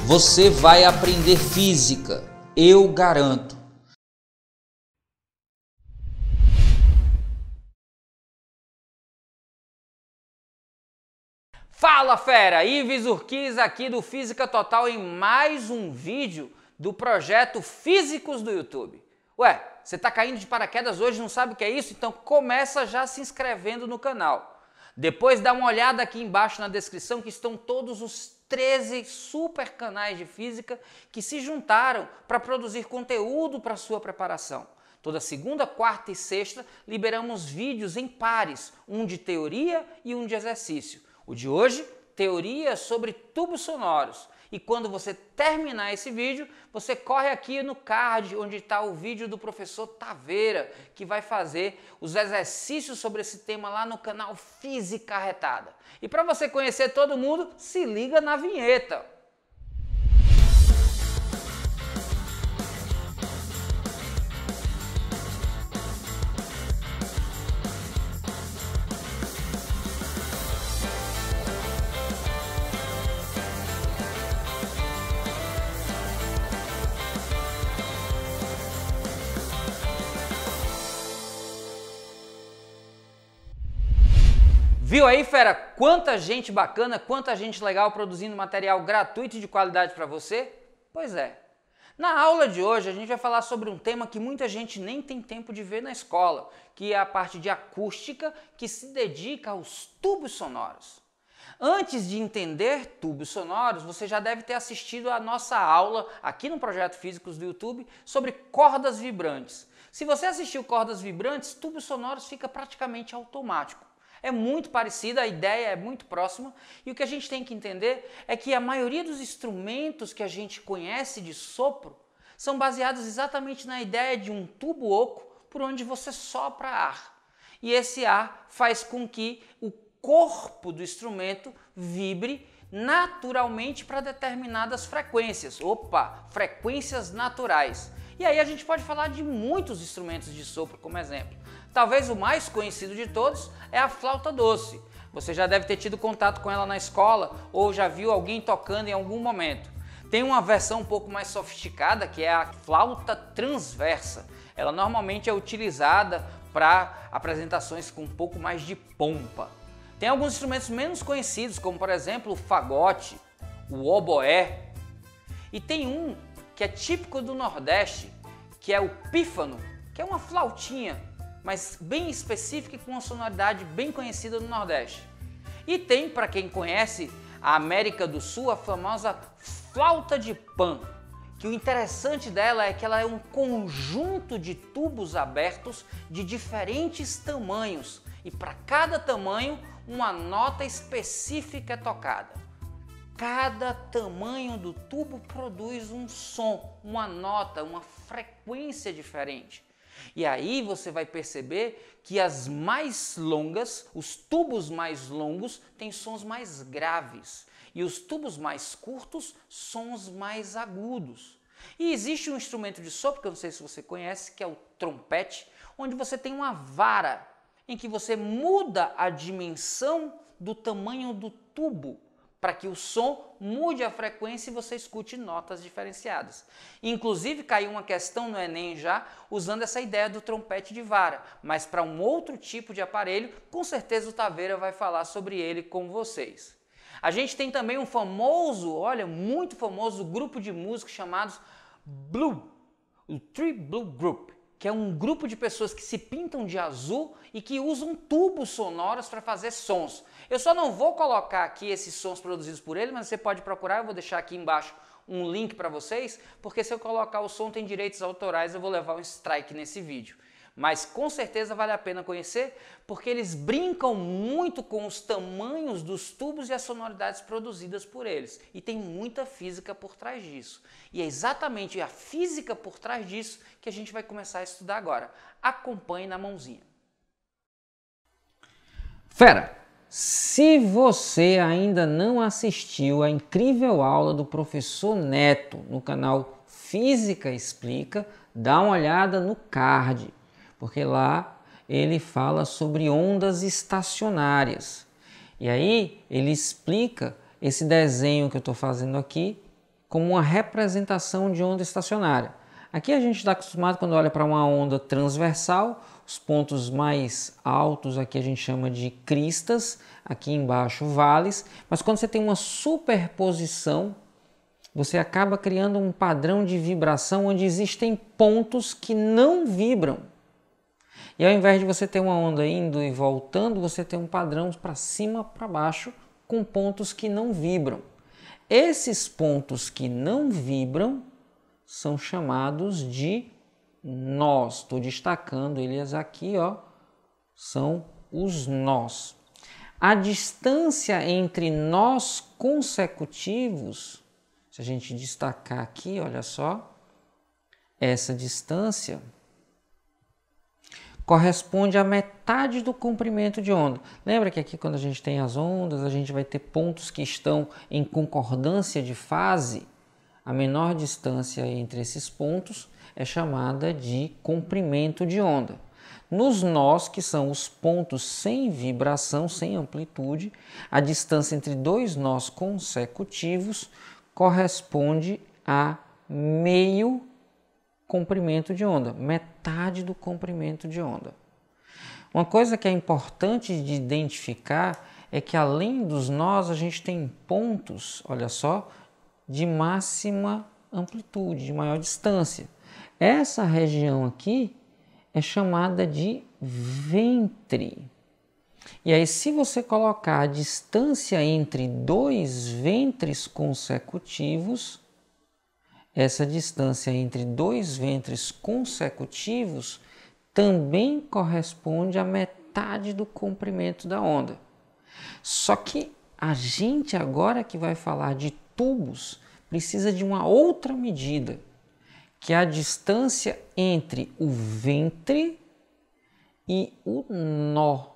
você vai aprender física, eu garanto. Fala fera, Ives Urquiz aqui do Física Total em mais um vídeo do projeto Físicos do YouTube. Ué, você tá caindo de paraquedas hoje e não sabe o que é isso? Então começa já se inscrevendo no canal. Depois dá uma olhada aqui embaixo na descrição que estão todos os 13 super canais de física que se juntaram para produzir conteúdo para sua preparação. Toda segunda, quarta e sexta liberamos vídeos em pares, um de teoria e um de exercício. O de hoje, teoria sobre tubos sonoros. E quando você terminar esse vídeo, você corre aqui no card onde está o vídeo do professor Taveira, que vai fazer os exercícios sobre esse tema lá no canal Física Arretada. E para você conhecer todo mundo, se liga na vinheta. Viu aí, fera? Quanta gente bacana, quanta gente legal produzindo material gratuito e de qualidade para você? Pois é. Na aula de hoje a gente vai falar sobre um tema que muita gente nem tem tempo de ver na escola, que é a parte de acústica que se dedica aos tubos sonoros. Antes de entender tubos sonoros, você já deve ter assistido a nossa aula aqui no Projeto Físicos do YouTube sobre cordas vibrantes. Se você assistiu cordas vibrantes, tubos sonoros fica praticamente automático. É muito parecida, a ideia é muito próxima e o que a gente tem que entender é que a maioria dos instrumentos que a gente conhece de sopro são baseados exatamente na ideia de um tubo oco por onde você sopra ar. E esse ar faz com que o corpo do instrumento vibre naturalmente para determinadas frequências. Opa, frequências naturais. E aí a gente pode falar de muitos instrumentos de sopro como exemplo. Talvez o mais conhecido de todos é a flauta doce. Você já deve ter tido contato com ela na escola ou já viu alguém tocando em algum momento. Tem uma versão um pouco mais sofisticada que é a flauta transversa. Ela normalmente é utilizada para apresentações com um pouco mais de pompa. Tem alguns instrumentos menos conhecidos, como por exemplo o fagote, o oboé. E tem um que é típico do Nordeste, que é o pífano, que é uma flautinha, mas bem específica e com uma sonoridade bem conhecida no Nordeste. E tem, para quem conhece a América do Sul, a famosa flauta de Pan, que o interessante dela é que ela é um conjunto de tubos abertos de diferentes tamanhos e para cada tamanho uma nota específica é tocada. Cada tamanho do tubo produz um som, uma nota, uma frequência diferente. E aí você vai perceber que as mais longas, os tubos mais longos, têm sons mais graves. E os tubos mais curtos, sons mais agudos. E existe um instrumento de sopro, que eu não sei se você conhece, que é o trompete, onde você tem uma vara, em que você muda a dimensão do tamanho do tubo, para que o som mude a frequência e você escute notas diferenciadas. Inclusive caiu uma questão no Enem já usando essa ideia do trompete de vara, mas para um outro tipo de aparelho, com certeza o Taveira vai falar sobre ele com vocês. A gente tem também um famoso, olha, muito famoso grupo de músicos chamados Blue, o Three Blue Group, que é um grupo de pessoas que se pintam de azul e que usam tubos sonoros para fazer sons. Eu só não vou colocar aqui esses sons produzidos por ele, mas você pode procurar, eu vou deixar aqui embaixo um link para vocês, porque se eu colocar o som tem direitos autorais, eu vou levar um strike nesse vídeo. Mas com certeza vale a pena conhecer, porque eles brincam muito com os tamanhos dos tubos e as sonoridades produzidas por eles. E tem muita física por trás disso. E é exatamente a física por trás disso que a gente vai começar a estudar agora. Acompanhe na mãozinha. Fera, se você ainda não assistiu a incrível aula do professor Neto no canal Física Explica, dá uma olhada no card, porque lá ele fala sobre ondas estacionárias. E aí ele explica esse desenho que eu estou fazendo aqui como uma representação de onda estacionária. Aqui a gente está acostumado quando olha para uma onda transversal, os pontos mais altos aqui a gente chama de cristas, aqui embaixo vales, mas quando você tem uma superposição, você acaba criando um padrão de vibração onde existem pontos que não vibram. E ao invés de você ter uma onda indo e voltando, você tem um padrão para cima, para baixo, com pontos que não vibram. Esses pontos que não vibram são chamados de nós. Estou destacando eles aqui, ó, são os nós. A distância entre nós consecutivos, se a gente destacar aqui, olha só, essa distância corresponde à metade do comprimento de onda. Lembra que aqui quando a gente tem as ondas, a gente vai ter pontos que estão em concordância de fase? A menor distância entre esses pontos é chamada de comprimento de onda. Nos nós, que são os pontos sem vibração, sem amplitude, a distância entre dois nós consecutivos corresponde a meio comprimento de onda, metade do comprimento de onda. Uma coisa que é importante de identificar é que além dos nós a gente tem pontos, olha só, de máxima amplitude, de maior distância. Essa região aqui é chamada de ventre. E aí se você colocar a distância entre dois ventres consecutivos, essa distância entre dois ventres consecutivos também corresponde à metade do comprimento da onda. Só que a gente agora que vai falar de tubos precisa de uma outra medida, que é a distância entre o ventre e o nó.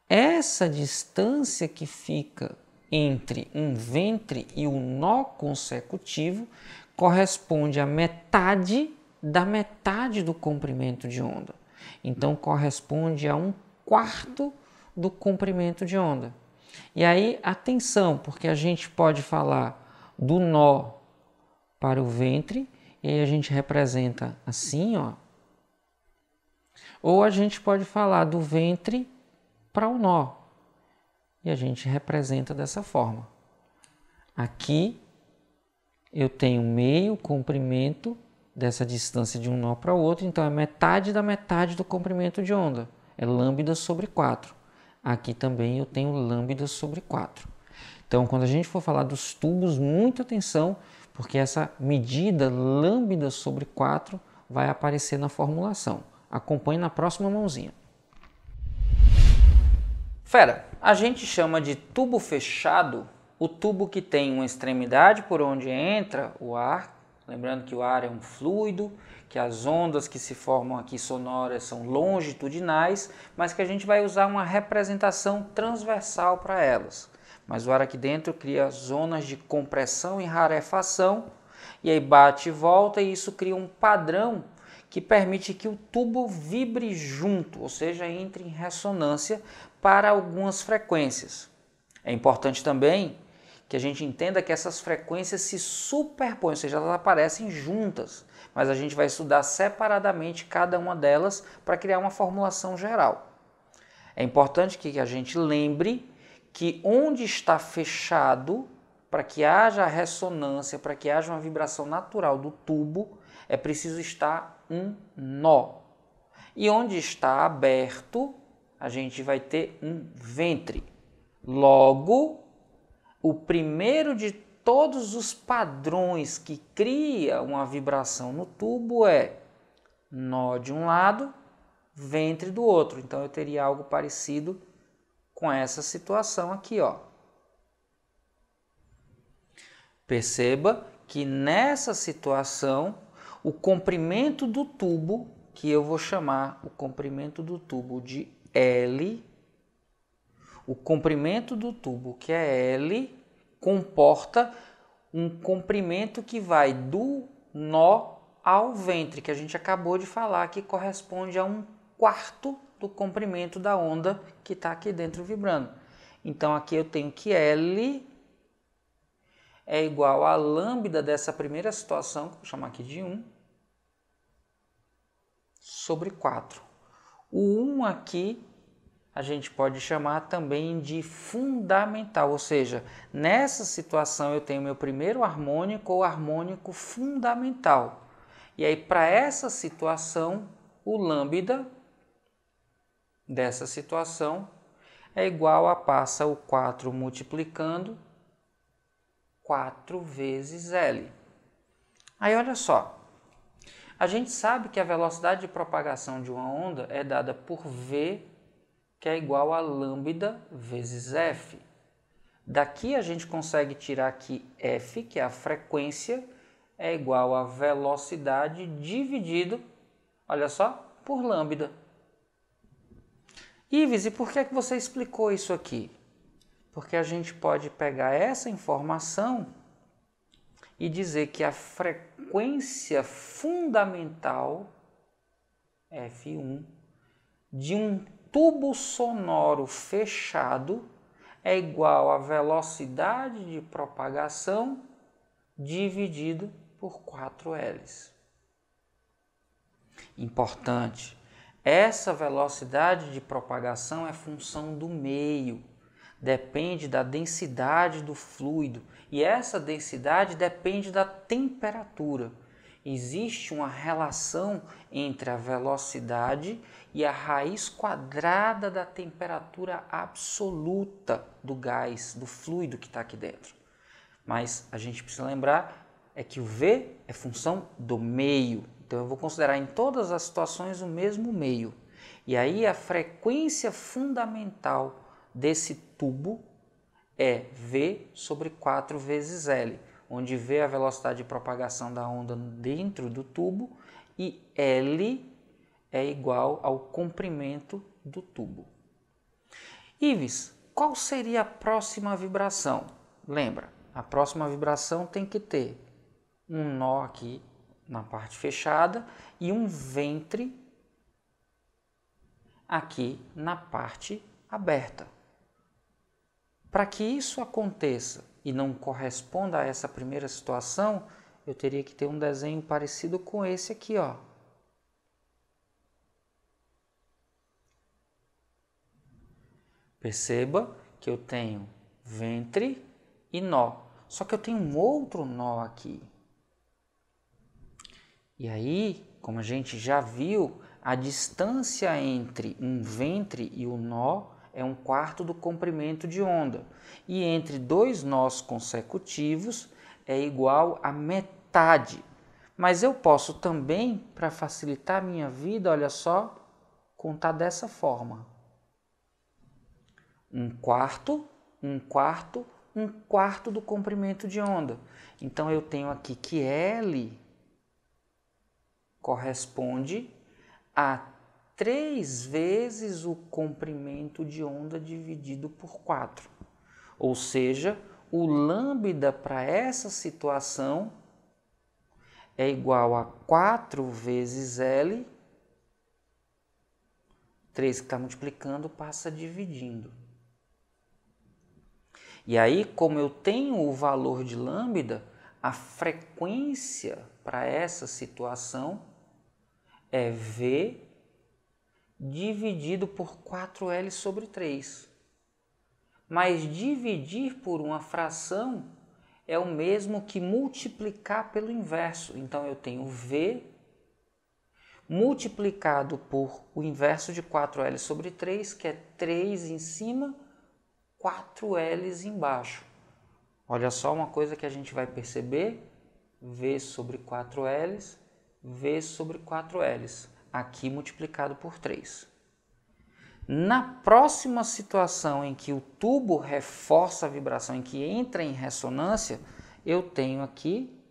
Essa distância que fica entre um ventre e um nó consecutivo corresponde à metade da metade do comprimento de onda. Então corresponde a 1/4 do comprimento de onda. E aí atenção, porque a gente pode falar do nó para o ventre e aí a gente representa assim, ó. Ou a gente pode falar do ventre para o nó. E a gente representa dessa forma. Aqui eu tenho meio comprimento dessa distância de um nó para o outro, então é metade da metade do comprimento de onda. É lambda sobre 4. Aqui também eu tenho lambda sobre 4. Então, quando a gente for falar dos tubos, muita atenção, porque essa medida lambda sobre 4 vai aparecer na formulação. Acompanhe na próxima mãozinha. Fera, a gente chama de tubo fechado o tubo que tem uma extremidade por onde entra o ar, lembrando que o ar é um fluido, que as ondas que se formam aqui sonoras são longitudinais, mas que a gente vai usar uma representação transversal para elas. Mas o ar aqui dentro cria zonas de compressão e rarefação, e aí bate e volta, e isso cria um padrão que permite que o tubo vibre junto, ou seja, entre em ressonância para algumas frequências. É importante também que a gente entenda que essas frequências se superpõem, ou seja, elas aparecem juntas, mas a gente vai estudar separadamente cada uma delas para criar uma formulação geral. É importante que a gente lembre que onde está fechado, para que haja ressonância, para que haja uma vibração natural do tubo, é preciso estar um nó. E onde está aberto, a gente vai ter um ventre. Logo, o primeiro de todos os padrões que cria uma vibração no tubo é nó de um lado, ventre do outro. Então eu teria algo parecido com essa situação aqui, ó. Perceba que nessa situação o comprimento do tubo, que eu vou chamar o comprimento do tubo de L, o comprimento do tubo, que é L, comporta um comprimento que vai do nó ao ventre, que a gente acabou de falar, que corresponde a 1/4 do comprimento da onda que está aqui dentro vibrando. Então aqui eu tenho que L é igual à lambda dessa primeira situação, que eu vou chamar aqui de 1, sobre 4. O 1 aqui a gente pode chamar também de fundamental, ou seja, nessa situação eu tenho meu primeiro harmônico ou harmônico fundamental. E aí, para essa situação, o lambda dessa situação é igual a passa o 4 multiplicando 4 vezes L. Aí, olha só, a gente sabe que a velocidade de propagação de uma onda é dada por V, que é igual a lambda vezes F. Daqui a gente consegue tirar que F, que é a frequência, é igual a velocidade dividido, olha só, por lambda. Ives, e por que você explicou isso aqui? Porque a gente pode pegar essa informação e dizer que a frequência fundamental, F1, de um tubo sonoro fechado é igual à velocidade de propagação dividido por 4 L's. Importante, essa velocidade de propagação é função do meio, depende da densidade do fluido e essa densidade depende da temperatura. Existe uma relação entre a velocidade e a raiz quadrada da temperatura absoluta do gás, do fluido que está aqui dentro. Mas a gente precisa lembrar é que o V é função do meio. Então eu vou considerar em todas as situações o mesmo meio. E aí a frequência fundamental desse tubo é V sobre 4 vezes L, onde V é a velocidade de propagação da onda dentro do tubo e L é igual ao comprimento do tubo. Ives, qual seria a próxima vibração? Lembra, a próxima vibração tem que ter um nó aqui na parte fechada e um ventre aqui na parte aberta. Para que isso aconteça e não corresponda a essa primeira situação, eu teria que ter um desenho parecido com esse aqui, ó. Perceba que eu tenho ventre e nó, só que eu tenho um outro nó aqui. E aí, como a gente já viu, a distância entre um ventre e o nó é 1/4 do comprimento de onda. E entre dois nós consecutivos é igual a metade. Mas eu posso também, para facilitar a minha vida, olha só, contar dessa forma. 1/4, 1/4, 1/4 do comprimento de onda. Então eu tenho aqui que L corresponde a 3 vezes o comprimento de onda dividido por 4. Ou seja, o lambda para essa situação é igual a 4 vezes L, 3 que está multiplicando passa dividindo. E aí, como eu tenho o valor de lambda, a frequência para essa situação é V dividido por 4L sobre 3. Mas dividir por uma fração é o mesmo que multiplicar pelo inverso. Então eu tenho V multiplicado por o inverso de 4L sobre 3, que é 3 em cima, 4L's embaixo. Olha só uma coisa que a gente vai perceber, V sobre 4L's, V sobre 4L's, aqui multiplicado por 3. Na próxima situação em que o tubo reforça a vibração, em que entra em ressonância, eu tenho aqui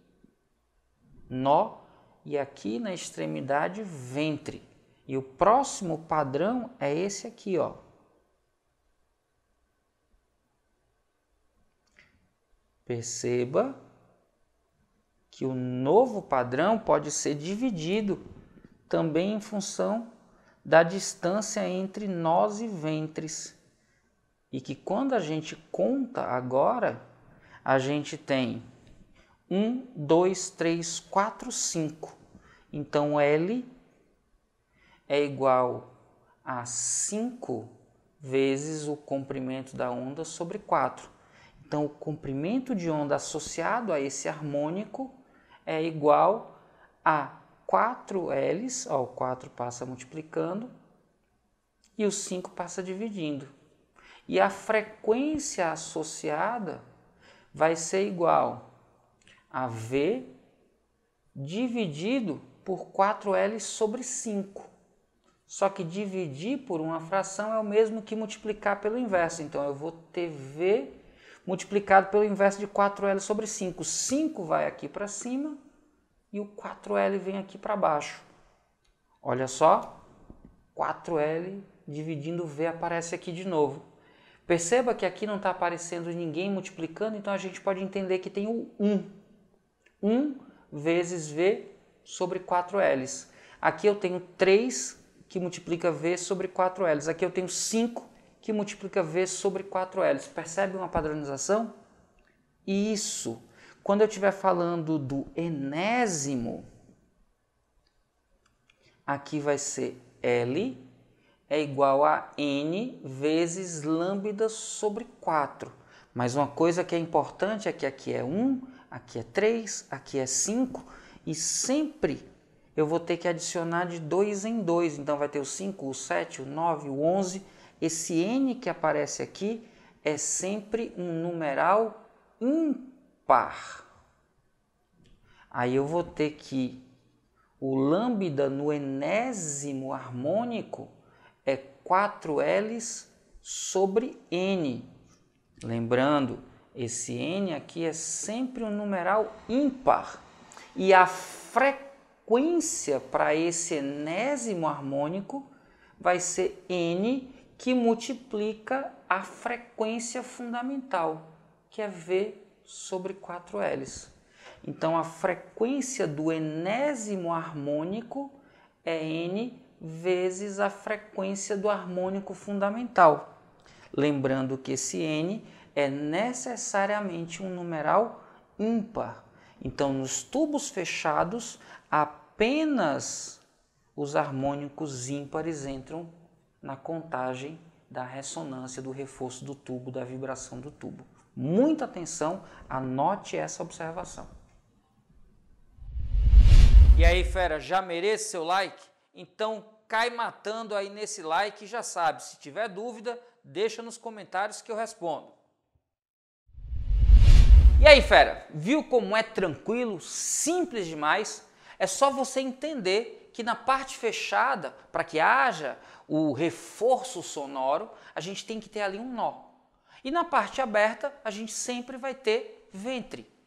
nó e aqui na extremidade ventre. E o próximo padrão é esse aqui, ó. Perceba que o novo padrão pode ser dividido também em função da distância entre nós e ventres. E que quando a gente conta agora, a gente tem 1, 2, 3, 4, 5. Então, L é igual a 5 vezes o comprimento da onda sobre 4. Então, o comprimento de onda associado a esse harmônico é igual a 4 L's, ó, o 4 passa multiplicando e o 5 passa dividindo. E a frequência associada vai ser igual a V dividido por 4L sobre 5. Só que dividir por uma fração é o mesmo que multiplicar pelo inverso. Então, eu vou ter V multiplicado pelo inverso de 4L sobre 5. 5 vai aqui para cima e o 4L vem aqui para baixo. Olha só, 4L dividindo V aparece aqui de novo. Perceba que aqui não está aparecendo ninguém multiplicando, então a gente pode entender que tem o 1. 1 vezes V sobre 4Ls. Aqui eu tenho 3 que multiplica V sobre 4Ls. Aqui eu tenho 5 que multiplica V sobre 4Ls. Percebe uma padronização? Isso. Quando eu estiver falando do enésimo, aqui vai ser L é igual a N vezes lambda sobre 4. Mas uma coisa que é importante é que aqui é 1, aqui é 3, aqui é 5 e sempre eu vou ter que adicionar de 2 em 2. Então vai ter o 5, o 7, o 9, o 11. Esse N que aparece aqui é sempre um numeral ímpar. Aí eu vou ter que o lambda no enésimo harmônico é 4Ls sobre N. Lembrando, esse N aqui é sempre um numeral ímpar. E a frequência para esse enésimo harmônico vai ser N que multiplica a frequência fundamental, que é V sobre 4Ls. Então, a frequência do enésimo harmônico é N vezes a frequência do harmônico fundamental. Lembrando que esse N é necessariamente um numeral ímpar. Então, nos tubos fechados, apenas os harmônicos ímpares entram na contagem da ressonância, do reforço do tubo, da vibração do tubo. Muita atenção, anote essa observação. E aí, fera, já merece seu like? Então cai matando aí nesse like e já sabe, se tiver dúvida, deixa nos comentários que eu respondo. E aí, fera, viu como é tranquilo, simples demais? É só você entender que na parte fechada, para que haja o reforço sonoro, a gente tem que ter ali um nó. E na parte aberta, a gente sempre vai ter ventre.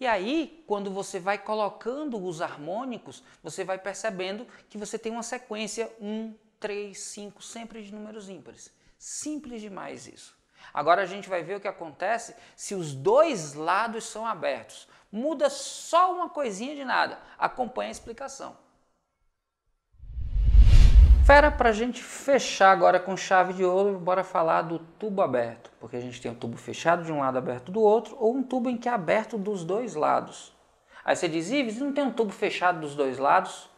E aí, quando você vai colocando os harmônicos, você vai percebendo que você tem uma sequência 1, 3, 5, sempre de números ímpares. Simples demais isso. Agora a gente vai ver o que acontece se os dois lados são abertos. Muda só uma coisinha de nada. Acompanhe a explicação. Fera, para a gente fechar agora com chave de ouro, bora falar do tubo aberto. Porque a gente tem um tubo fechado de um lado, aberto do outro, ou um tubo em que é aberto dos dois lados. Aí você diz, Ives, não tem um tubo fechado dos dois lados?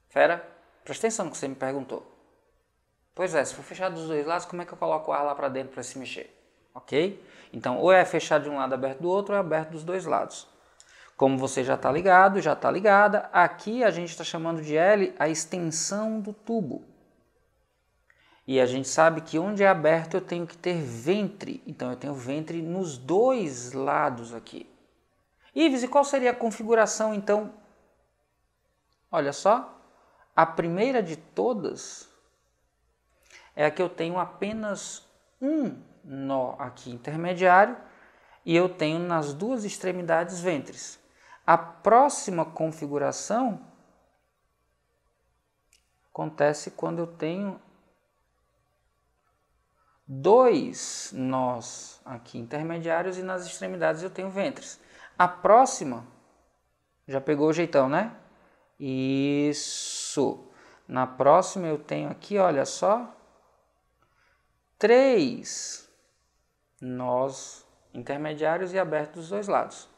Fera, presta atenção no que você me perguntou. Pois é, se for fechado dos dois lados, como é que eu coloco o ar lá para dentro para se mexer? Ok? Então, ou é fechado de um lado, aberto do outro, ou é aberto dos dois lados. Como você já está ligado, já está ligada, aqui a gente está chamando de L a extensão do tubo. E a gente sabe que onde é aberto eu tenho que ter ventre. Então eu tenho ventre nos dois lados aqui. Ives, e qual seria a configuração então? Olha só, a primeira de todas é a que eu tenho apenas um nó aqui intermediário e eu tenho nas duas extremidades ventres. A próxima configuração acontece quando eu tenho dois nós aqui intermediários e nas extremidades eu tenho ventres. A próxima, já pegou o jeitão, né? Isso. Na próxima eu tenho aqui, olha só, 3 nós intermediários e abertos dos dois lados.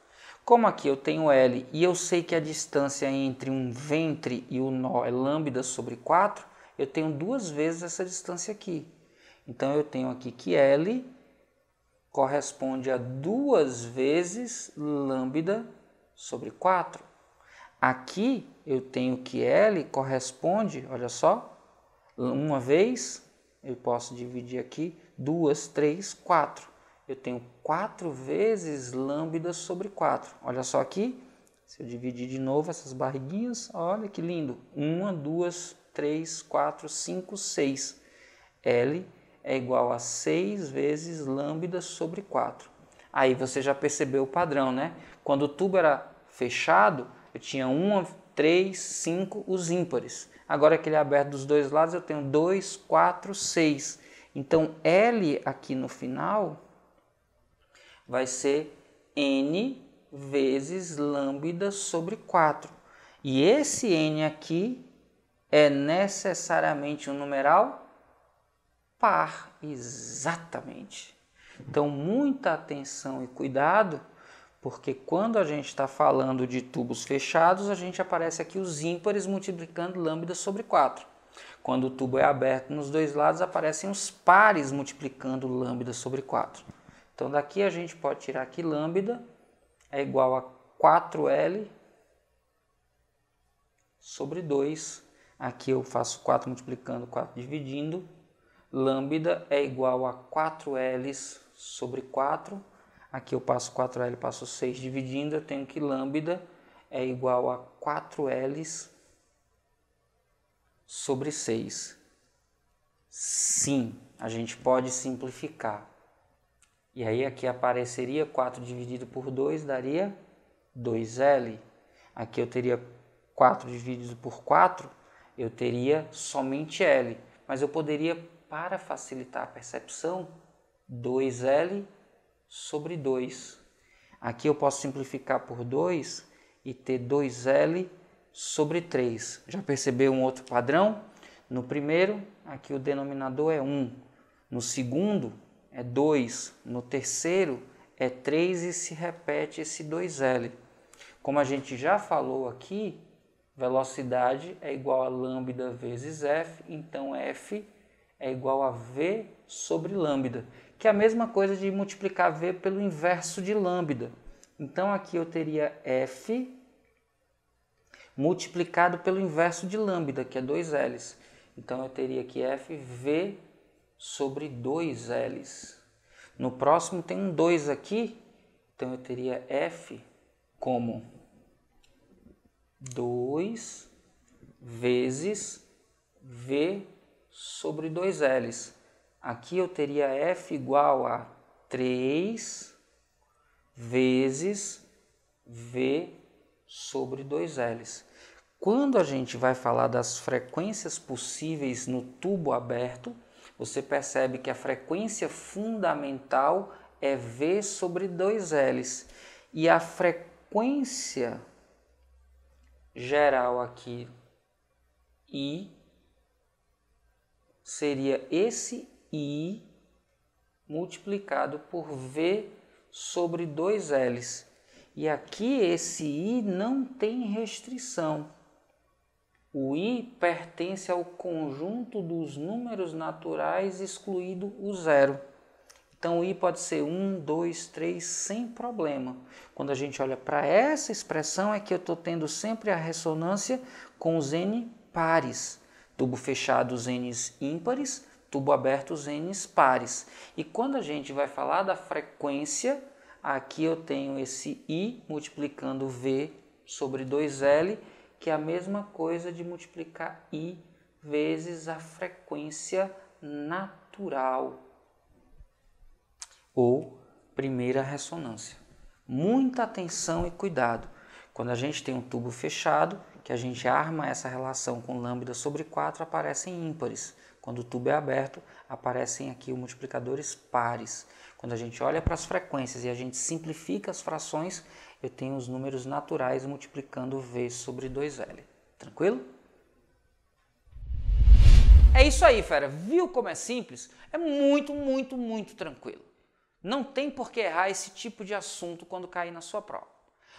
Como aqui eu tenho L e eu sei que a distância entre um ventre e o nó é lambda sobre 4, eu tenho 2 vezes essa distância aqui. Então eu tenho aqui que L corresponde a 2 vezes lambda sobre 4. Aqui eu tenho que L corresponde, olha só, uma vez, eu posso dividir aqui, 2, 3, 4. Eu tenho 4 vezes lambda sobre 4. Olha só aqui, se eu dividir de novo essas barriguinhas, olha que lindo. 1, 2, 3, 4, 5, 6. L é igual a 6 vezes lambda sobre 4. Aí você já percebeu o padrão, né? Quando o tubo era fechado, eu tinha 1, 3, 5, os ímpares. Agora que ele é aberto dos dois lados, eu tenho 2, 4, 6. Então, L aqui no final vai ser N vezes lambda sobre 4. E esse N aqui é necessariamente um numeral par, exatamente. Então, muita atenção e cuidado, porque quando a gente está falando de tubos fechados, a gente aparece aqui os ímpares multiplicando lambda sobre 4. Quando o tubo é aberto nos dois lados, aparecem os pares multiplicando lambda sobre 4. Então, daqui a gente pode tirar que lambda é igual a 4L sobre 2. Aqui eu faço 4 multiplicando, 4 dividindo. Lambda é igual a 4L sobre 4. Aqui eu passo 4L, passo 6 dividindo. Eu tenho que lambda é igual a 4L sobre 6. Sim, a gente pode simplificar. E aí aqui apareceria 4 dividido por 2, daria 2L. Aqui eu teria 4 dividido por 4, eu teria somente L. Mas eu poderia, para facilitar a percepção, 2L sobre 2. Aqui eu posso simplificar por 2 e ter 2L sobre 3. Já percebeu um outro padrão? No primeiro, aqui o denominador é 1. No segundo, é 2, no terceiro é 3 e se repete esse 2L. Como a gente já falou aqui, velocidade é igual a lambda vezes F, então F é igual a V sobre lambda, que é a mesma coisa de multiplicar V pelo inverso de lambda. Então aqui eu teria F multiplicado pelo inverso de lambda, que é 2Ls. Então eu teria aqui FV sobre 2Ls. No próximo tem um 2 aqui, então eu teria F como 2 vezes V sobre 2Ls. Aqui eu teria F igual a 3 vezes V sobre 2Ls. Quando a gente vai falar das frequências possíveis no tubo aberto, você percebe que a frequência fundamental é V sobre 2Ls. E a frequência geral aqui, I, seria esse I multiplicado por V sobre 2Ls. E aqui esse I não tem restrição. O I pertence ao conjunto dos números naturais excluído o zero. Então o I pode ser 1, 2, 3 sem problema. Quando a gente olha para essa expressão é que eu estou tendo sempre a ressonância com os N pares. Tubo fechado os N's ímpares, tubo aberto os N's pares. E quando a gente vai falar da frequência, aqui eu tenho esse I multiplicando V sobre 2L, que é a mesma coisa de multiplicar I vezes a frequência natural, ou primeira ressonância. Muita atenção e cuidado. Quando a gente tem um tubo fechado, que a gente arma essa relação com lambda sobre 4, aparecem ímpares. Quando o tubo é aberto, aparecem aqui os multiplicadores pares. Quando a gente olha para as frequências e a gente simplifica as frações, eu tenho os números naturais multiplicando V sobre 2L. Tranquilo? É isso aí, fera. Viu como é simples? É muito tranquilo. Não tem por que errar esse tipo de assunto quando cair na sua prova.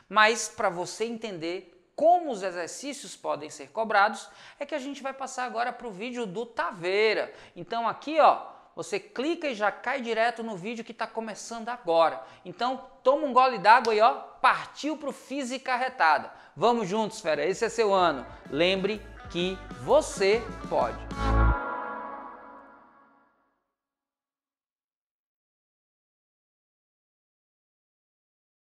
Mas para você entender como os exercícios podem ser cobrados, é que a gente vai passar agora para o vídeo do Taveira. Então aqui, ó, você clica e já cai direto no vídeo que está começando agora. Então toma um gole d'água e ó, partiu para o Física Retada. Vamos juntos, fera, esse é seu ano. Lembre que você pode.